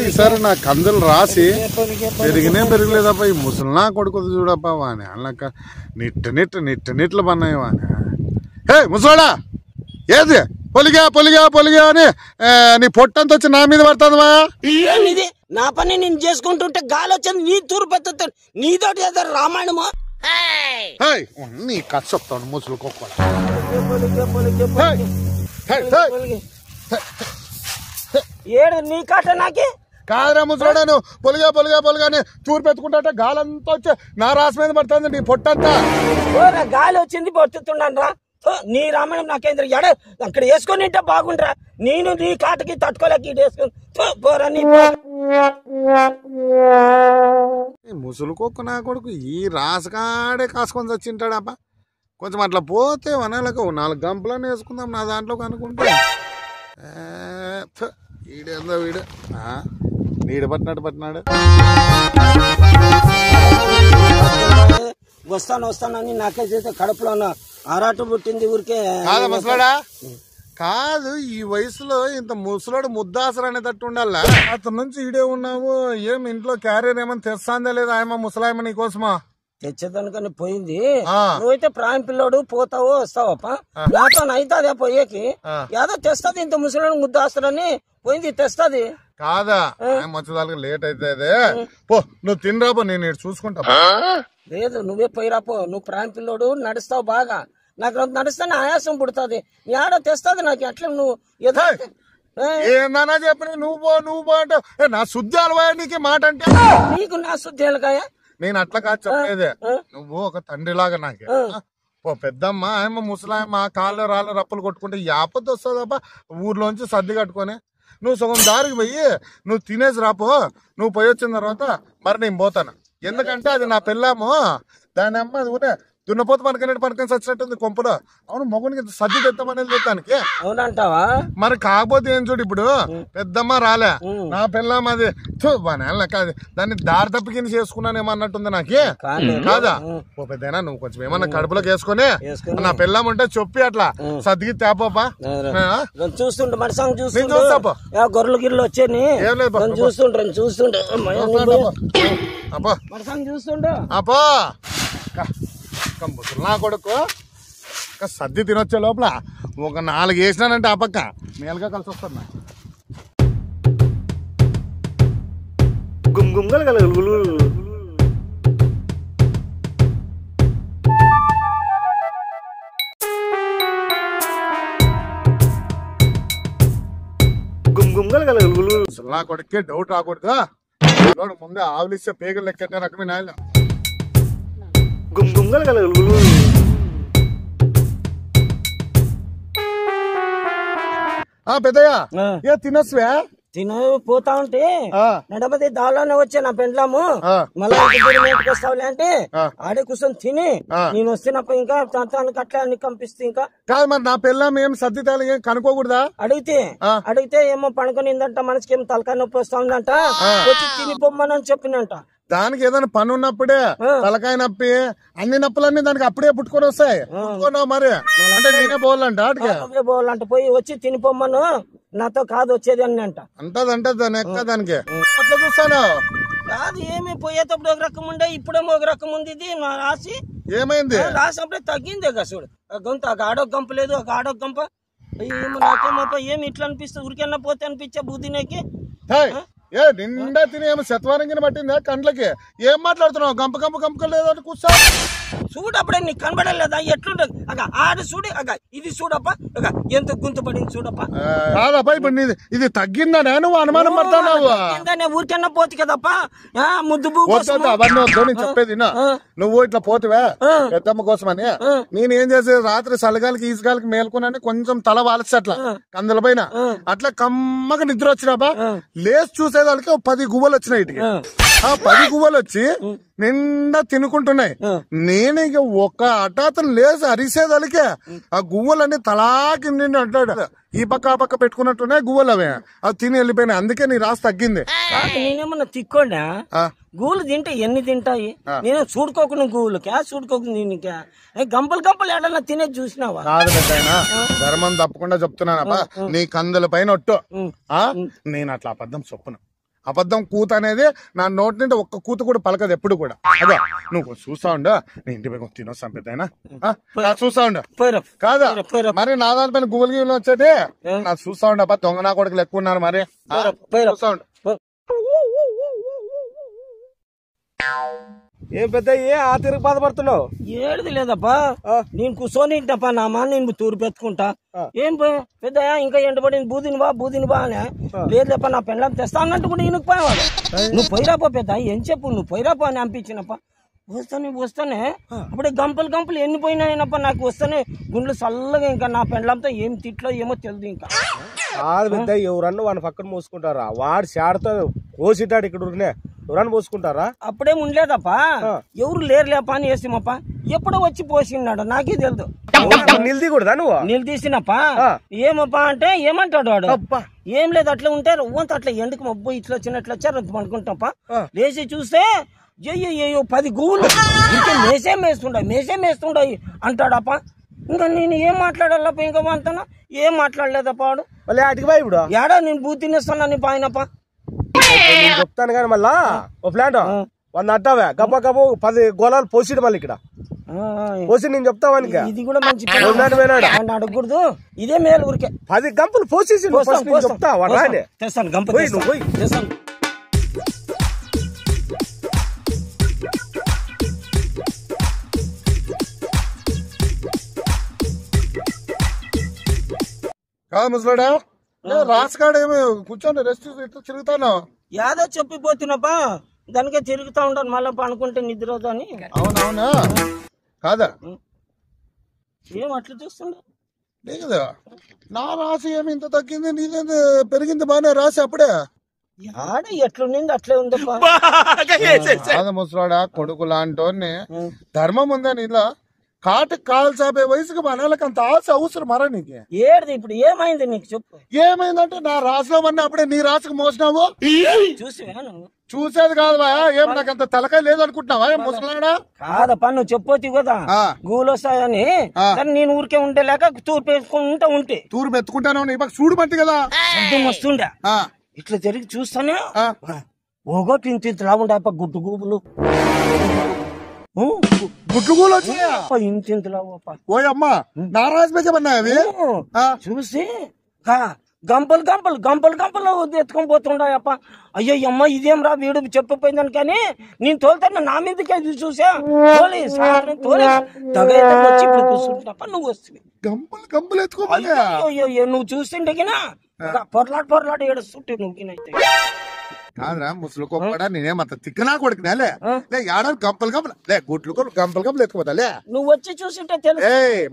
ఈసారి నా కందులు రాసి పెరగలేదప్ప. ఈ ముసలినా కొడుకు చూడప్ప వాని అల్లక నిట్ల పన్నాయి వాని. హే ముసలాడా, ఏది పొలిగా అని నీ పొట్టంత వచ్చి నా మీద పడుతుందివా? నా పని నేను చేసుకుంటుంటే గాలి వచ్చింది నీ తూరు పెత్త నీతోటి ఏదో రామాయణమా? నీ కథ చెప్తాను ముసలి కుక్క. ఏడు నీ కాట నాకే కాదురా ముసలాడాను. పొలిగాని తూరు పెట్టుకుంటా గాలంతా వచ్చి నా రాసి మీద పడుతుంది నీ పొట్టంతా. గాలి వచ్చింది పడుతున్నాను రా. నీ రామాయణం నాకేంద్ర ఎడ అక్కడ వేసుకొని ఉంటే బాగుండ్రా. నేను నీ కాటకి తట్టుకోలేక ఇటు వేసుకొని పోరా. నీ ముసలి కుక్క నా కొడుకు ఈ రాసకాడే కాసుకొని వచ్చింటాడప్ప. కొంచెం అట్లా పోతే వనాలకు 4 గంపలని వేసుకుందాం నా దాంట్లోకి అనుకుంటే. వీడేందో వీడు పట్టినాడు. వస్తానని నాకైతే కడుపులో ఆరాట పుట్టింది ఊరికే. కాదా ముసలాడా? కాదు, ఈ వయసులో ఇంత ముసలాడు ముద్దాసరు అనేటట్టు ఉండాలా? అతని నుంచి ఈడే ఉన్నావు. ఏం ఇంట్లో క్యారియర్ ఏమన్నా తెస్తాందా లేదా ఆయమ్మ ముసలాయమ్మ నీ కోసమా? తెచ్చేదానికని పోయింది. నువ్వైతే ప్రాయం పిల్లోడు పోతావో వస్తావప్ప. నాతో అవుతుంది పోయేకి ఏదో తెస్తుంది. ఇంత ముసలాడు ముద్దాసరని పోయింది తెస్తుంది. కాదా వచ్చేదానికి లేట్ అయితే పో, నువ్వు తినరాపో, నేను చూసుకుంటా. లేదు నువ్వే పోయిరాపో. నువ్వు ప్రాయం పిల్లోడు నడుస్తావు బాగా. నాకు నడుస్తానే ఆయాసం పుడుతుంది. ఆడ తెస్తుంది నాకు. ఎట్లా నువ్వు ఏందన్నా చెప్పి నువ్వు పో అంటే నా శుద్ధి అలవా నీకు మాట అంటే? నీకు నా శుద్ధి ఎలకాయ? నేను అట్లా కాదు చెప్పలేదే. నువ్వు ఒక తండ్రిలాగా నాకే. ఓ పెద్దమ్మ ఆయమ్మ ముసలాయమ్మ కాళ్ళు రాళ్ళు రప్పలు కొట్టుకుంటే యాపద్దు వస్తుందప్ప. ఊర్లోంచి సర్ది కట్టుకొని నువ్వు సగం దారికి పోయి నువ్వు తినేసి రాపో. నువ్వు పోయి వచ్చిన తర్వాత మరి నేను పోతాను. ఎందుకంటే అది నా పిల్లము. దాని అమ్మ అది కూడా దున్నపోతు పనుకొని చచ్చినట్టుంది కొంపలో. అవును, మొగునికి సర్ది తెస్తామనేది తెస్తానికి. అవునంటావా? మరి కాకపోతే ఏం చూడు, ఇప్పుడు పెద్దమ్మ రాలే, నా పిల్లం అది కాదు, దాన్ని దారి తప్పికిని చేసుకున్నాను ఏమన్నట్టుంది నాకే. కాదా ఓ పెద్దనా, నువ్వు కొంచెం ఏమన్నా కడుపులోకి వేసుకొని నా పిల్లం ఉంటే చెప్పి అట్లా సర్దికి తేపోపా. చూస్తుంటే గొర్రెలు గిర్రెలు వచ్చాయి. చూస్తుంటే అపో ముసలి నా కొడుకు సర్ది తినొచ్చే లోపల ఒక 4 వేసినానంటే ఆ పక్క మేలుగా కలిసి వస్తున్నా. నా కొడుకే డౌట్ రాకూడదు. ముందే ఆవులిస్తే పేగలు లెక్కెట్టే రకమే నాయన. పెద్దయ్యా ఏ తినొచ్చువే? తిన పోతా ఉంటే నడపతి దాలోనే వచ్చే నా పెండ్లాము. మళ్ళీ వస్తావులే అంటే ఆడే కూర్చొని తిని నేను వస్తున్నప్పుడు ఇంకా తనకి అట్లా అన్ని కంపిస్తే ఇంకా కాదు. మరి నా పిల్లం ఏం సర్ది తాలి ఏం కనుక్కోకూడదా? అడిగితే ఏమో పనుకొనిందంట, మనసుకి ఏమో తలకాయ నొప్పి వస్తా ఉందంట, వచ్చి తిని పొమ్మని చెప్పినంట. దానికి ఏదైనా పని ఉన్నప్పుడే తలకాయ నొప్పి అన్ని నొప్పులన్నీ దానికి అప్పుడే పుట్టుకొని వస్తాయి. పుట్టుకున్నావు మరి అంటే నేనే పోవాలంట పోయి వచ్చి తినిపోమ్మను, నాతో కాదు వచ్చేది అని అంట. అంటది దాని ఎక్క దానికి అట్లా చూస్తాను. కాదు ఏమి పోయేటప్పుడు ఒక రకం ఉండే, ఇప్పుడేమో ఒక రకం ఉంది. ఇది నా రాసి ఏమైంది? రాసి అప్పుడే తగ్గిందే కదా చూడు. గొంత ఒక ఆడొక గంప లేదు, ఒక ఆడొక గంప. ఏమో నాకేమో ఏమి ఇట్లా అనిపిస్తుంది, ఊరికన్నా పోతే అనిపించే బుద్ధినేకి. ఏ నిండా తిని ఏమో శతవారంగిన పట్టిందా కండ్లకి? ఏం మాట్లాడుతున్నావు? గంప లేదని కూర్చో. చూడప్పుడే నీకు కనబడలేదా ఎట్లుంటది? ఆడ చూడు, ఇది చూడప్ప, ఎంత గుంత పడింది చూడప్ప. కాదప్ప ఇప్పుడు ఇది తగ్గిందనే నువ్వు అనుమానం పడతావు? ఊరికన్నా పోతు కదప్ప. ముద్దు అవన్నీ వద్దు, నేను చెప్పేది నువ్వు ఇట్లా పోతువే పెద్దమ్మ కోసమని. నేనేం చేసేది రాత్రి చలిగాలికి ఈసగాలికి మేల్కొనని కొంచెం తల వాల్చి అట్లా కందుల పైన అట్లా కమ్మగా నిద్ర వచ్చినాపా. లేచి చూసేదానికి 10 గువ్వలు వచ్చినాయి. 10 గువ్వలు వచ్చి నిండా తినుకుంటున్నాయి. నేను ఇక ఒక్క అటాతను లేసి అరిసేదలికే ఆ గువ్వలన్నీ తలా కింద అంటాడు. ఈ పక్క ఆ పక్క పెట్టుకున్నట్టున్నాయి గువ్వలు అవే, అవి తిని వెళ్ళిపోయినాయి. అందుకే నీ రాసి తగ్గింది. నేనేమన్నా తిక్కోండా? గూలు తింటే ఎన్ని తింటాయి? నేను చూడుకోకుండా గూలు చూడుకోకుండా నీకా గంపలు గంపలు ఏడన్నా తినేది చూసినావా? కాదు పెద్దాయన, ధర్మం తప్పకుండా చెప్తున్నానప్ప, నీ కందుల పైన ఒట్టు. నేను అట్లా అబద్ధం చెప్పును. అబద్ధం కూత అనేది నా నోటి నుండి ఒక్క కూత కూడా పలకదు ఎప్పుడు కూడా. అదో నువ్వు చూస్తా ఉండు, నీ ఇంటి పైన తినొస్తాం పెద్దాయన, చూస్తా ఉండు. కాదా మరి నా దానిపైన గూగుల్ గీలు వచ్చేది నాకు చూస్తా ఉండు. అబ్బా దొంగ నా కొడుకులు ఎక్కువ ఉన్నారు మరి. చూస్తా ఉండు. ఏం పెద్ద ఆ తిరిగి బాధపడుతున్నావు? ఏడుది లేదప్పా, నేను కూర్చొని ఇంటప్పా నా మా నేను తూరు పెట్టుకుంటా. ఏం పెద్ద ఇంకా ఎండబడింది బూదిని బా అని లేదులేపా నా పెళ్ళం తెస్తా అన్నట్టు కూడా ఈయనకు పోయేవాడు. నువ్వు పోయిరాపో పెద్ద, ఏం చెప్పు నువ్వు పోయిరాపో అని అనిపించినప్ప. వస్తానే అప్పుడే గంపలు ఎన్ని పోయినాయినప్ప. నాకు వస్తానే గుండెలు చల్లగా, ఇంకా నా పెళ్ళంతో ఏం తిట్లో ఏమో తెలియదు. ఇంకా కాదు పెద్ద, ఎవరన్నా వాడిని పక్కన మోసుకుంటారా? వాడు శాడతో కోసిటాడు ఇక్కడ ఉరినే, ఎవరన్నా పోసుకుంటారా? అప్పుడేం ఉండలేదప్పా, ఎవరు లేరులేపా అని వేసిమప్ప. ఎప్పుడో వచ్చి పోసిన్నాడు నాకే తెలుదు. నిలదీకూడదా నువ్వు? నిలదీసినప్పా. ఏమప్పా అంటే ఏమంటాడు వాడు? ఏం లేదు అట్లా ఉంటారు ఓంత అట్లా ఎందుకు మబ్బు ఇట్లా వచ్చినట్లు వచ్చారు అనుకుంటాపా. లేచి చూస్తే అయ్యో 10 గువ్వులు ఇంకా మేసేస్తుండయి అంటాడప్ప. ఇంకా నేను ఏం మాట్లాడాలప్ప? ఇంకా అంతనా ఏం మాట్లాడలేదప్ప వాడు. మళ్ళీ ఆటికి పోయి ఇప్పుడు ఏడా నేను బూ తినేస్తాను నీ పాయనప్ప. చెప్తాను కానీ మళ్ళా ఓ ప్లాంట్ 100 అట్టావే గబ్బ 10 గోళాలు పోసిడు మళ్ళీ ఇక్కడ పోసి నేను చెప్తావానికి. ఇది కూడా మంచి అడగకూడదు, ఇదే మేలు ఊరికే. 10 గంపలు పోసేసి చెప్తా తెస్తాను గంప తెస్తాను. కాదు ముసలాడా, రాసుకాడేమో కూర్చోండి రెస్ట్ ఇట్లా తిరుగుతాను. యాదో చెప్పిపోతున్నప్పా, దానికే తిరుగుతా ఉంటాను మళ్ళీ అనుకుంటే నిద్ర అని. అవునవునా కాదా? ఏం అట్లా చూస్తుండే కదా నా రాసి ఏమి ఇంత తగ్గింది, నీదే పెరిగింది బానే రాసి అప్పుడే. యాడ ఎట్లుంది అట్లే ఉందప్పా. కాదు ముసలాడా, కొడుకు లాంటోని ధర్మం ఉందని ఇలా కాటుకు కాలు చాపే వయసుకు మనకి అంత ఆశ అవసరం మరా నీకు? ఏది ఇప్పుడు ఏమైంది నీకు చెప్పు. ఏమైందంటే నా రాసులో అన్నీ అప్పుడే నీ రాసుకు మోసినావు. చూసేది కాదు ఏం నాకు అంత తలకాయ లేదనుకుంటున్నావా ముసలాడా? కాదప్పా నువ్వు చెప్పొచ్చు కదా గూలు వస్తాయని. నేను ఊరికే ఉండలేక తూర్పు వేసుకుంటా ఉంటే తూర్పు ఎత్తుకుంటాను నీ పక్క చూడు మట్టి కదా వస్తుండే. ఇట్లా జరిగి చూస్తానే ఒకటి ఇంత లాగుండే గుడ్డు గూపులు గుడ్లుగూలు వచ్చాయా? ఓయమ్మా నా రాజు పెంచమన్నా అవి చూసి గంపలు ఎత్తుకొని పోతుండయప్ప. అయ్యమ్మ ఇదేం రా వీడు చెప్పిపోయిందని. కానీ నేను తోలుతాను నా మీదకి చూసా వచ్చి ఇప్పుడు కూర్చుంటప్ప. నువ్వు వస్తుంది గంపలు ఎత్తుకోవాలి. నువ్వు చూస్తుంటే పొరలాడు ఏడుస్తుంటే నువ్వుకినైతే కాదురా ముసలుకోడా, నేనేమంత తిక్కనా కొడుకునేలే ఏడాది గంపలు లే గుట్లు గంపలు ఎత్తుకోతాలే. నువ్వు వచ్చి చూసింటే తెలుసు.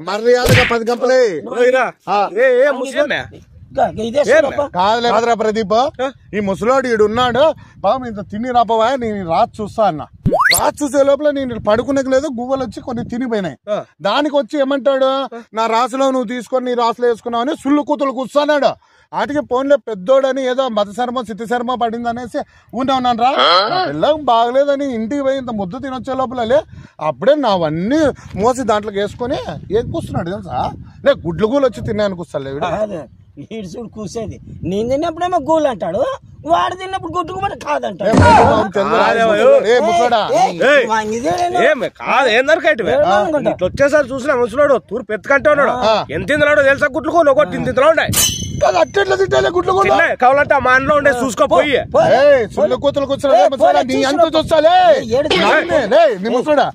మర్యాదగా 10 గంపలే కాదురా ప్రదీప్. ఈ ముసలోడు ఈడు ఉన్నాడు బాబు, ఇంత తిని రాబోవా నేను రాజు చూస్తా అన్న. రాజు చూసే లోపల నేను పడుకునేకి లేదు, గువ్వలు వచ్చి కొన్ని తినిపోయినాయి. దానికి వచ్చి ఏమంటాడు, నా రాసులో నువ్వు తీసుకొని నీ రాసులో వేసుకున్నావు అని సుళ్ళు కూతులు కూర్చున్నాడు. వాటికి ఫోన్లో పెద్దోడని ఏదో మత శర్మ సిద్ధి శర్మ పడింది అనేసి ఉన్నాను రా. పిల్లం బాగలేదని ఇంటికి పోయి ఇంత ముద్దు తినొచ్చే లోపలే అప్పుడే నావన్నీ మోసి దాంట్లోకి వేసుకొని ఏం కూర్చున్నాడు తెలుసా? లే గుడ్లు గూలు వచ్చి తిన్నాను కూర్చోలే. ఈడు చూడు కూసేది. నేను తిన్నప్పుడేమో గూలు అంటాడు, వాడు తిన్నప్పుడు గుట్టుకుమని కాదంటాడు. వచ్చేసారి చూసినా ముసలాడు తూర్పు ఎత్తుకంటే ఉన్నాడు. ఎంత తింటున్నాడో తెలుసా? గుడ్లు ఒకటి తింటున్నా ఉన్నాయి. అట్లా తింటే గుడ్లు కావాలంటే మా ఇంట్లో ఉండే చూసుకోపోయి సుళ్ళు కూతురు కూర్చున్నా నీ అంత చూస్తాలే నీ ముసడా.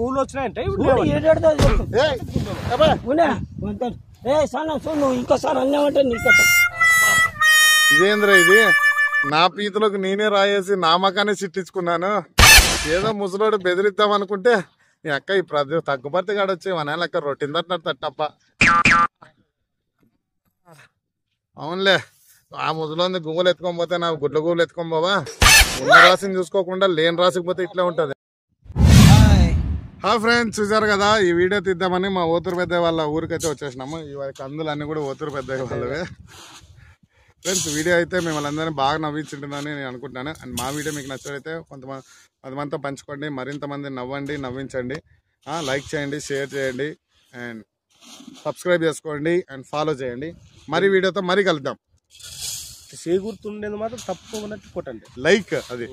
గూళ్ళు వచ్చినాయంటే నువ్వు ఇంకోసారి అన్నావంటే నీకు ఇదేంద్రా ఇది? నా పీతలకు నేనే రాయేసి నామకాన్ని చిట్టించుకున్నాను. ఏదో ముసలోడు బెదిరిద్దాం అనుకుంటే నీ అక్క ఈ తగ్గుపర్తి కాడ వచ్చి మన లెక్క రొట్టిందట్టు తట్టప్ప. అవునులే, ఆ ముసలోని గువ్వలు ఎత్తుకొని పోతే నాకు గుడ్ల గువ్వలు ఎత్తుకొని పోవా? ఉన్న రాశిని చూసుకోకుండా లేని రాసికి పోతే ఇట్లా ఉంటది. ఫ్రెండ్స్, చూసారు కదా, ఈ వీడియో తీద్దామని మా ఓతూరు పెద్ద వాళ్ళ ఊరికైతే వచ్చేసినాము. ఈ కందులు అన్ని కూడా ఓతూరు పెద్ద వాళ్ళవే. ఫ్రెండ్స్, వీడియో అయితే మిమ్మల్ని అందరినీ బాగా నవ్వించుంటుందని నేను అనుకుంటున్నాను. అండ్ మా వీడియో మీకు నచ్చినట్లయితే కొంతమంది 10 మందితో పంచుకోండి, మరింత మంది నవ్వించండి. లైక్ చేయండి, షేర్ చేయండి, అండ్ సబ్స్క్రైబ్ చేసుకోండి, అండ్ ఫాలో చేయండి. మరి వీడియోతో మరీ కలుద్దాం. చేకూరుతుండేది మాత్రం తప్పకుండా కొట్టండి, లైక్ అది.